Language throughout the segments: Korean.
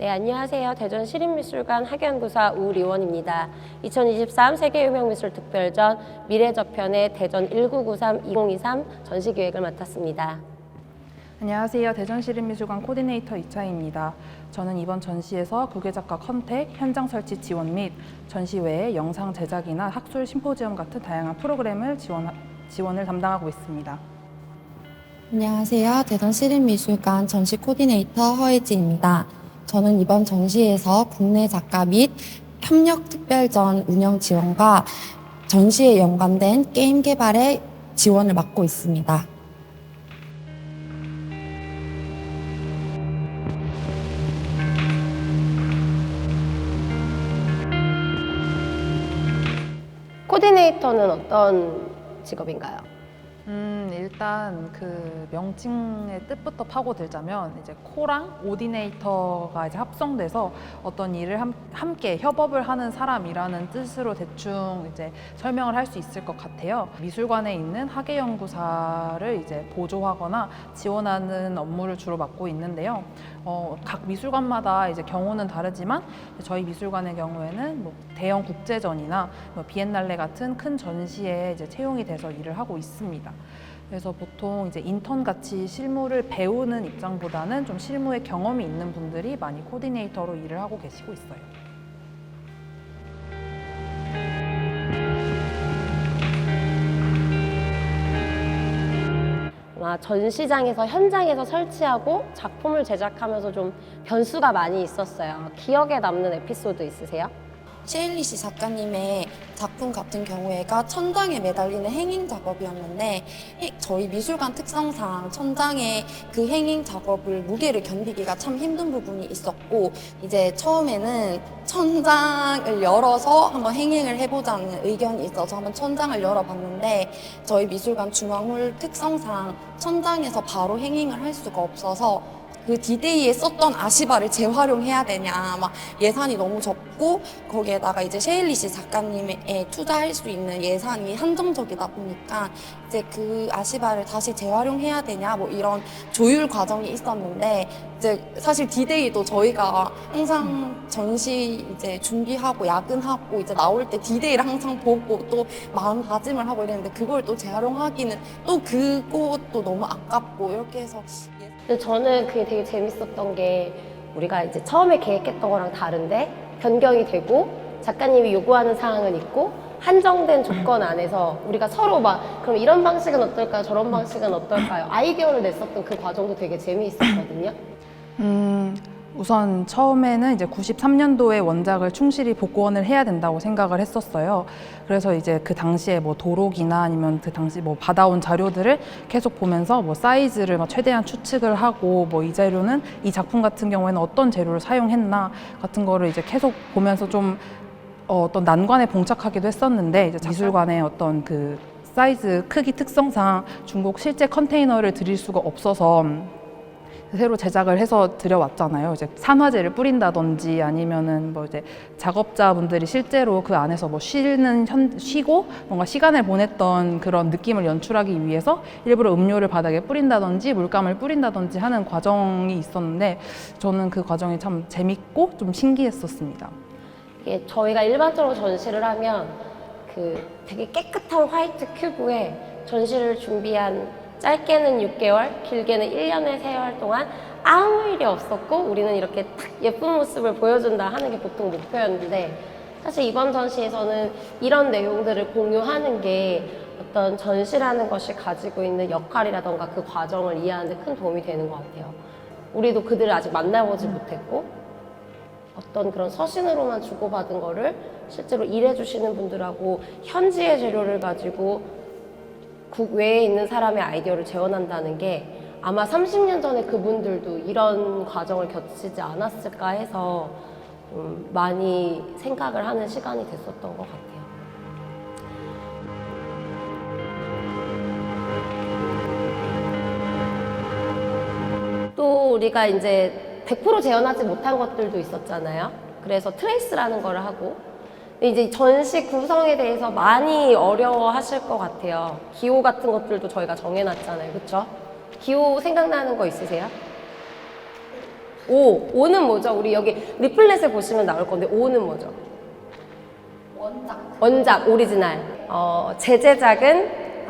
네, 안녕하세요. 대전시립미술관 학연구사 우리원입니다. 2023 세계유명미술특별전 미래저편의 대전 1993-2023 전시기획을 맡았습니다. 안녕하세요. 대전시립미술관 코디네이터 이차희입니다. 저는 이번 전시에서 국외작가 컨택, 현장 설치 지원 및 전시 외에 영상 제작이나 학술 심포지엄 같은 다양한 프로그램을 지원을 담당하고 있습니다. 안녕하세요. 대전시립미술관 전시 코디네이터 허혜진입니다. 저는 이번 전시에서 국내 작가 및 협력 특별전 운영 지원과 전시에 연관된 게임 개발에 지원을 맡고 있습니다. 코디네이터는 어떤 직업인가요? 일단 그 명칭의 뜻부터 파고들자면 이제 코랑 오디네이터가 이제 합성돼서 어떤 일을 함께 협업을 하는 사람이라는 뜻으로 대충 이제 설명을 할 수 있을 것 같아요. 미술관에 있는 학예연구사를 이제 보조하거나 지원하는 업무를 주로 맡고 있는데요. 각 미술관마다 이제 경우는 다르지만 저희 미술관의 경우에는 뭐 대형 국제전이나 뭐 비엔날레 같은 큰 전시에 이제 채용이 돼서 일을 하고 있습니다. 그래서 보통 이제 인턴 같이 실무를 배우는 입장보다는 좀 실무에 경험이 있는 분들이 많이 코디네이터로 일을 하고 계시고 있어요. 전시장에서 현장에서 설치하고 작품을 제작하면서 좀 변수가 많이 있었어요. 기억에 남는 에피소드 있으세요? 셰일리시 작가님의 작품 같은 경우에가 천장에 매달리는 행잉 작업이었는데 저희 미술관 특성상 천장에 그 행잉 작업을 무게를 견디기가 참 힘든 부분이 있었고 이제 처음에는 천장을 열어서 한번 행잉을 해보자는 의견이 있어서 한번 천장을 열어봤는데 저희 미술관 중앙홀 특성상 천장에서 바로 행잉을 할 수가 없어서 그 디데이에 썼던 아시바를 재활용해야 되냐 막 예산이 너무 적고 거기에다가 이제 셰일리시 작가님에 투자할 수 있는 예산이 한정적이다 보니까 이제 그 아시바를 다시 재활용해야 되냐 뭐 이런 조율 과정이 있었는데 이제 사실 디데이도 저희가 항상 전시 이제 준비하고 야근하고 이제 나올 때 디데이를 항상 보고 또 마음다짐을 하고 이랬는데 그걸 또 재활용하기는 또 그것도 너무 아깝고 이렇게 해서 근데 저는 그게 되게 재밌었던 게 우리가 이제 처음에 계획했던 거랑 다른데 변경이 되고 작가님이 요구하는 사항은 있고 한정된 조건 안에서 우리가 서로 막 그럼 이런 방식은 어떨까요? 저런 방식은 어떨까요? 아이디어를 냈었던 그 과정도 되게 재미있었거든요. 우선 처음에는 이제 93년도에 원작을 충실히 복원을 해야 된다고 생각을 했었어요. 그래서 이제 그 당시에 뭐 도록이나 아니면 그 당시 뭐 받아온 자료들을 계속 보면서 뭐 사이즈를 막 최대한 추측을 하고 뭐 이 자료는 이 작품 같은 경우에는 어떤 재료를 사용했나 같은 거를 이제 계속 보면서 좀 어떤 난관에 봉착하기도 했었는데 이제 미술관의 어떤 그 사이즈 크기 특성상 중국 실제 컨테이너를 드릴 수가 없어서 새로 제작을 해서 들여왔잖아요. 이제 산화제를 뿌린다든지 아니면은 뭐 이제 작업자분들이 실제로 그 안에서 뭐 쉬고 뭔가 시간을 보냈던 그런 느낌을 연출하기 위해서 일부러 음료를 바닥에 뿌린다든지 물감을 뿌린다든지 하는 과정이 있었는데 저는 그 과정이 참 재밌고 좀 신기했었습니다. 이게 저희가 일반적으로 전시를 하면 그 되게 깨끗한 화이트 큐브에 전시를 준비한 짧게는 6개월, 길게는 1년의 세월 동안 아무 일이 없었고 우리는 이렇게 딱 예쁜 모습을 보여준다 하는 게 보통 목표였는데 사실 이번 전시에서는 이런 내용들을 공유하는 게 어떤 전시라는 것이 가지고 있는 역할이라던가 그 과정을 이해하는 데 큰 도움이 되는 것 같아요. 우리도 그들을 아직 만나보지 못했고 어떤 그런 서신으로만 주고받은 거를 실제로 일해주시는 분들하고 현지의 재료를 가지고 국외에 있는 사람의 아이디어를 재현한다는 게 아마 30년 전에 그분들도 이런 과정을 겪지 않았을까 해서 많이 생각을 하는 시간이 됐었던 것 같아요. 또 우리가 이제 100% 재현하지 못한 것들도 있었잖아요. 그래서 트레이스라는 걸 하고 이제 전시 구성에 대해서 많이 어려워하실 것 같아요. 기호 같은 것들도 저희가 정해놨잖아요. 그렇죠? 기호 생각나는 거 있으세요? O는 뭐죠? 우리 여기 리플렛에 보시면 나올 건데 O는 뭐죠? 원작, 오리지널. 제제작은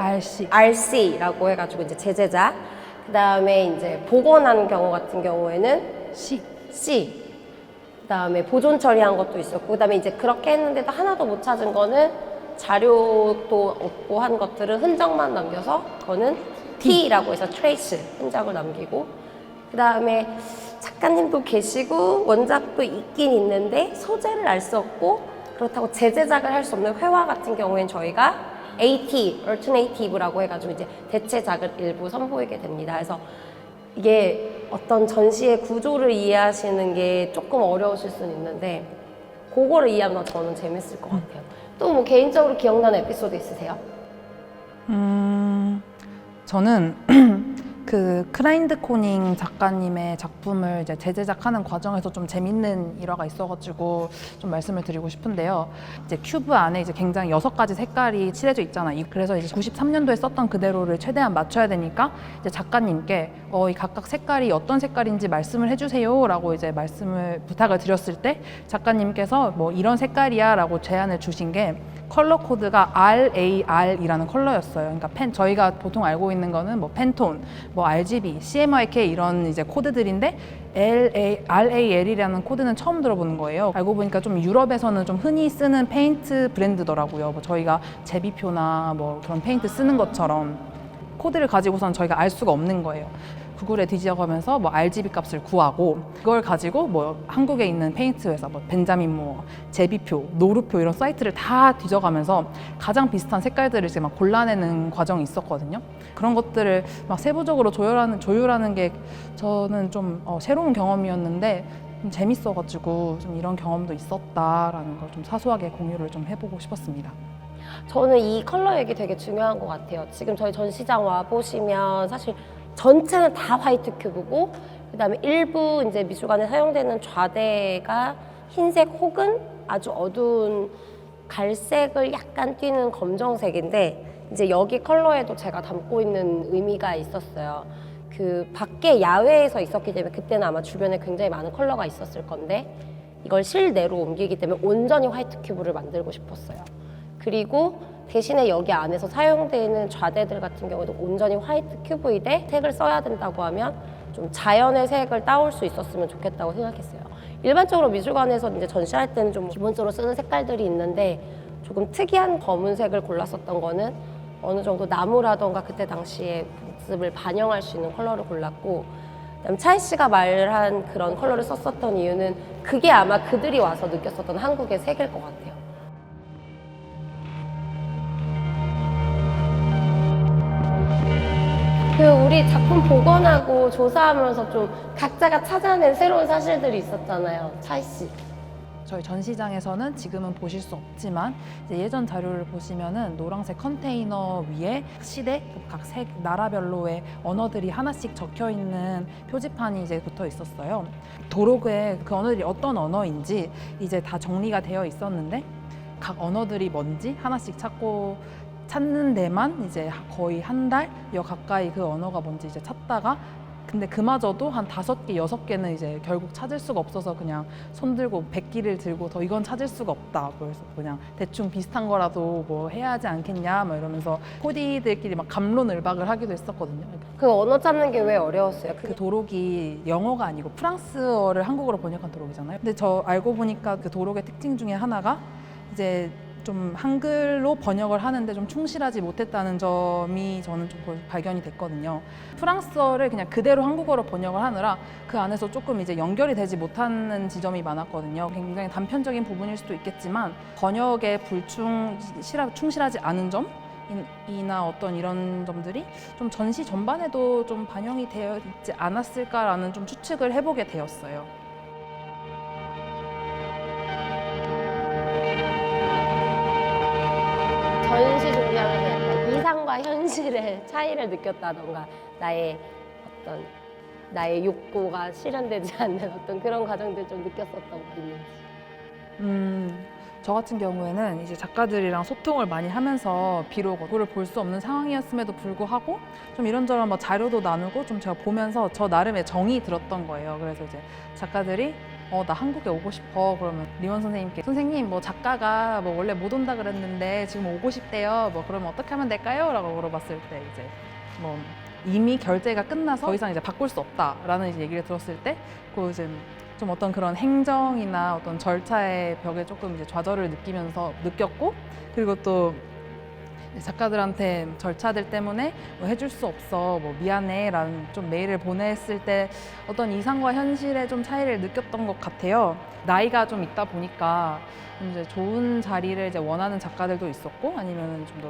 RC라고 해가지고 이제 제제작. 그 다음에 이제 복원한 경우 같은 경우에는 C. 그 다음에 보존 처리한 것도 있었고, 그 다음에 이제 그렇게 했는데도 하나도 못 찾은 거는 자료도 없고 한 것들은 흔적만 남겨서 그거는 T라고 해서 trace, 흔적을 남기고, 그 다음에 작가님도 계시고 원작도 있긴 있는데 소재를 알 수 없고 그렇다고 재제작을 할 수 없는 회화 같은 경우에는 저희가 AT, alternative라고 해가지고 이제 대체작을 일부 선보이게 됩니다. 그래서 이게 어떤 전시의 구조를 이해하시는 게 조금 어려우실 수는 있는데 그거를 이해하면 저는 재밌을 것 같아요. 또 뭐 개인적으로 기억나는 에피소드 있으세요? 저는 그 크라인드 코닝 작가님의 작품을 이제 재제작하는 과정에서 좀 재밌는 일화가 있어가지고 좀 말씀을 드리고 싶은데요. 이제 큐브 안에 이제 굉장히 6가지 색깔이 칠해져 있잖아요. 그래서 이제 93년도에 썼던 그대로를 최대한 맞춰야 되니까 이제 작가님께 이 각각 색깔이 어떤 색깔인지 말씀을 해주세요라고 이제 부탁을 드렸을 때 작가님께서 뭐 이런 색깔이야라고 제안을 주신 게 컬러 코드가 RAR이라는 컬러였어요. 그러니까 저희가 보통 알고 있는 거는 뭐 팬톤, 뭐 RGB, CMYK 이런 이제 코드들인데 RAL이라는 코드는 처음 들어보는 거예요. 알고 보니까 좀 유럽에서는 좀 흔히 쓰는 페인트 브랜드더라고요. 뭐 저희가 제비표나 뭐 그런 페인트 쓰는 것처럼 코드를 가지고선 저희가 알 수가 없는 거예요. 구글에 뒤져가면서 뭐 RGB 값을 구하고 그걸 가지고 뭐 한국에 있는 페인트 회사, 뭐 벤자민 무어, 제비표, 노루표 이런 사이트를 다 뒤져가면서 가장 비슷한 색깔들을 이제 막 골라내는 과정이 있었거든요. 그런 것들을 막 세부적으로 조율하는 게 저는 좀 새로운 경험이었는데 좀 재밌어가지고 좀 이런 경험도 있었다라는 걸 좀 사소하게 공유를 좀 해보고 싶었습니다. 저는 이 컬러 얘기 되게 중요한 것 같아요. 지금 저희 전시장 와 보시면 사실 전체는 다 화이트 큐브고 그다음에 일부 이제 미술관에 사용되는 좌대가 흰색 혹은 아주 어두운 갈색을 약간 띠는 검정색인데 이제 여기 컬러에도 제가 담고 있는 의미가 있었어요. 그 밖에 야외에서 있었기 때문에 그때는 아마 주변에 굉장히 많은 컬러가 있었을 건데 이걸 실내로 옮기기 때문에 온전히 화이트 큐브를 만들고 싶었어요. 그리고 대신에 여기 안에서 사용되는 좌대들 같은 경우도 온전히 화이트 큐브인데 색을 써야 된다고 하면 좀 자연의 색을 따올 수 있었으면 좋겠다고 생각했어요. 일반적으로 미술관에서 이제 전시할 때는 좀 기본적으로 쓰는 색깔들이 있는데 조금 특이한 검은색을 골랐었던 거는 어느 정도 나무라던가 그때 당시에 모습을 반영할 수 있는 컬러를 골랐고 그다음에 차이 씨가 말한 그런 컬러를 썼었던 이유는 그게 아마 그들이 와서 느꼈었던 한국의 색일 것 같아요. 그 우리 작품 복원하고 조사하면서 좀 각자가 찾아낸 새로운 사실들이 있었잖아요. 차이 씨. 저희 전시장에서는 지금은 보실 수 없지만 이제 예전 자료를 보시면은 노란색 컨테이너 위에 시대 각 색 나라별로의 언어들이 하나씩 적혀 있는 표지판이 이제 붙어 있었어요. 도로그에 그 언어들이 어떤 언어인지 이제 다 정리가 되어 있었는데 각 언어들이 뭔지 하나씩 찾는 데만 이제 거의 한 달여 가까이 그 언어가 뭔지 이제 찾다가 근데 그마저도 한 5개, 6개는 이제 결국 찾을 수가 없어서 그냥 손 들고 백기를 들고 더 이건 찾을 수가 없다. 그래서 그냥 대충 비슷한 거라도 뭐 해야 하지 않겠냐 막 이러면서 코디들끼리 막 갑론을박을 하기도 했었거든요. 그 언어 찾는 게 왜 어려웠어요? 그 도록이 영어가 아니고 프랑스어를 한국어로 번역한 도록이잖아요. 근데 저 알고 보니까 그 도록의 특징 중에 하나가 이제 좀 한글로 번역을 하는데 좀 충실하지 못했다는 점이 저는 좀 발견이 됐거든요. 프랑스어를 그냥 그대로 한국어로 번역을 하느라 그 안에서 조금 이제 연결이 되지 못하는 지점이 많았거든요. 굉장히 단편적인 부분일 수도 있겠지만 번역에 충실하지 않은 점이나 어떤 이런 점들이 좀 전시 전반에도 좀 반영이 되어 있지 않았을까라는 좀 추측을 해보게 되었어요. 전시 준비하면서 약간 이상과 현실의 차이를 느꼈다던가 나의 욕구가 실현되지 않는 어떤 그런 과정들 좀 느꼈었던 거 있는지. 저 같은 경우에는 이제 작가들이랑 소통을 많이 하면서 비록 얼굴을 볼 수 없는 상황이었음에도 불구하고 좀 이런저런 뭐 자료도 나누고 좀 제가 보면서 저 나름의 정이 들었던 거예요. 그래서 이제 작가들이 나 한국에 오고 싶어. 그러면 리원 선생님께 선생님 뭐 작가가 뭐 원래 못 온다 그랬는데 지금 오고 싶대요. 뭐 그러면 어떻게 하면 될까요? 라고 물어봤을 때 이제 뭐 이미 결제가 끝나서 더 이상 이제 바꿀 수 없다라는 이제 얘기를 들었을 때 그 이제 좀 어떤 그런 행정이나 어떤 절차의 벽에 조금 이제 좌절을 느꼈고 그리고 또 작가들한테 절차들 때문에 뭐 해줄 수 없어 뭐 미안해 라는 좀 메일을 보냈을 때 어떤 이상과 현실의 좀 차이를 느꼈던 것 같아요. 나이가 좀 있다 보니까 이제 좋은 자리를 이제 원하는 작가들도 있었고 아니면 좀 더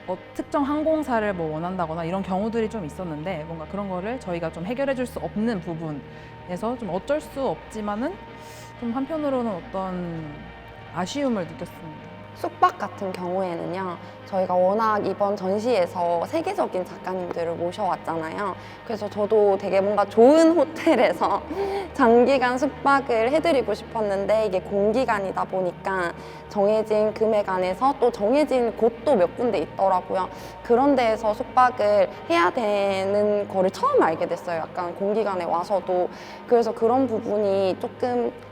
뭐 특정 항공사를 뭐 원한다거나 이런 경우들이 좀 있었는데 뭔가 그런 거를 저희가 좀 해결해 줄 수 없는 부분에서 좀 어쩔 수 없지만은 좀 한편으로는 어떤 아쉬움을 느꼈습니다. 숙박 같은 경우에는요, 저희가 워낙 이번 전시에서 세계적인 작가님들을 모셔왔잖아요. 그래서 저도 되게 뭔가 좋은 호텔에서 장기간 숙박을 해드리고 싶었는데 이게 공기간이다 보니까 정해진 금액 안에서 또 정해진 곳도 몇 군데 있더라고요. 그런 데에서 숙박을 해야 되는 거를 처음 알게 됐어요. 약간 공기간에 와서도. 그래서 그런 부분이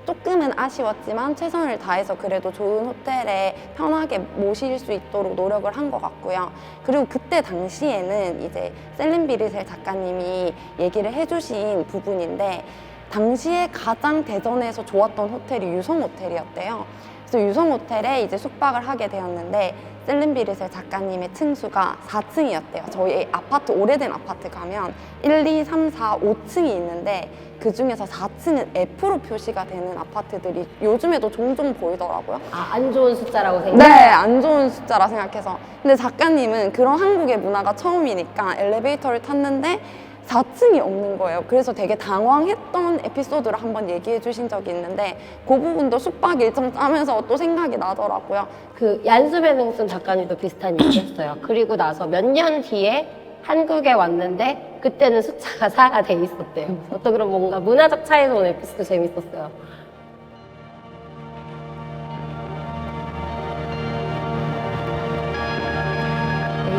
조금은 아쉬웠지만 최선을 다해서 그래도 좋은 호텔에 편하게 모실 수 있도록 노력을 한 것 같고요. 그리고 그때 당시에는 이제 셀린 비르셀 작가님이 얘기를 해주신 부분인데 당시에 가장 대전에서 좋았던 호텔이 유성 호텔이었대요. 그래서 유성 호텔에 이제 숙박을 하게 되었는데 셀린 비르셀 작가님의 층수가 4층이었대요. 저희 아파트, 오래된 아파트 가면 1, 2, 3, 4, 5층이 있는데 그 중에서 4층은 F로 표시가 되는 아파트들이 요즘에도 종종 보이더라고요. 안 좋은 숫자라고 네, 생각해요? 안 좋은 숫자라 생각해서. 근데 작가님은 그런 한국의 문화가 처음이니까 엘리베이터를 탔는데 4층이 없는 거예요. 그래서 되게 당황했던 에피소드를 한번 얘기해 주신 적이 있는데 그 부분도 숙박 일정 짜면서 또 생각이 나더라고요. 그 얀수베능슨 작가님도 비슷한 얘기했어요. 그리고 나서 몇 년 뒤에 한국에 왔는데 그때는 숫자가 4가 돼 있었대요. 어떤 그런 뭔가 문화적 차이에서 오는 에피소드 재밌었어요.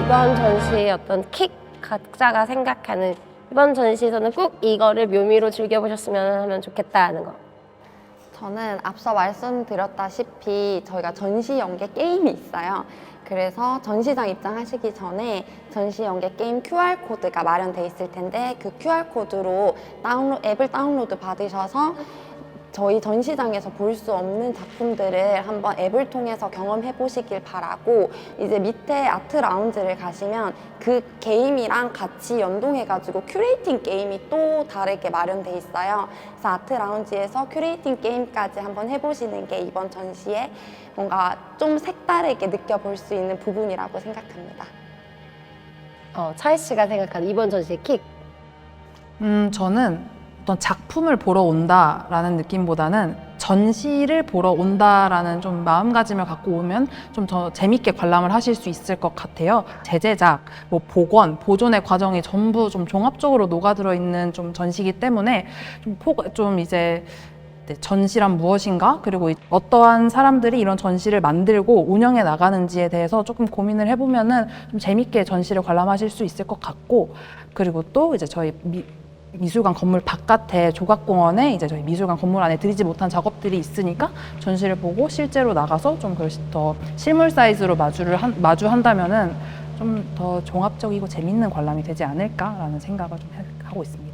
이번 전시의 어떤 킥, 각자가 생각하는 이번 전시에서는 꼭 이거를 묘미로 즐겨보셨으면 하면 좋겠다는 거. 저는 앞서 말씀드렸다시피 저희가 전시 연계 게임이 있어요. 그래서 전시장 입장하시기 전에 전시 연계 게임 QR코드가 마련돼 있을 텐데 그 QR코드로 앱을 다운로드 받으셔서 저희 전시장에서 볼 수 없는 작품들을 한번 앱을 통해서 경험해 보시길 바라고 이제 밑에 아트 라운지를 가시면 그 게임이랑 같이 연동해 가지고 큐레이팅 게임이 또 다르게 마련돼 있어요. 그래서 아트 라운지에서 큐레이팅 게임까지 한번 해보시는 게 이번 전시에 뭔가 좀 색다르게 느껴볼 수 있는 부분이라고 생각합니다. 차희 씨가 생각하는 이번 전시의 킥. 저는 어떤 작품을 보러 온다라는 느낌보다는 전시를 보러 온다라는 좀 마음가짐을 갖고 오면 좀 더 재밌게 관람을 하실 수 있을 것 같아요. 재제작, 뭐 복원, 보존의 과정이 전부 좀 종합적으로 녹아들어 있는 좀 전시이기 때문에 좀 이제 전시란 무엇인가? 그리고 어떠한 사람들이 이런 전시를 만들고 운영해 나가는지에 대해서 조금 고민을 해보면은 좀 재밌게 전시를 관람하실 수 있을 것 같고, 그리고 또 이제 저희 미술관 건물 바깥에 조각공원에 이제 저희 미술관 건물 안에 들이지 못한 작업들이 있으니까 전시를 보고 실제로 나가서 좀 더 실물 사이즈로 마주한다면은 좀 더 종합적이고 재밌는 관람이 되지 않을까라는 생각을 좀 하고 있습니다.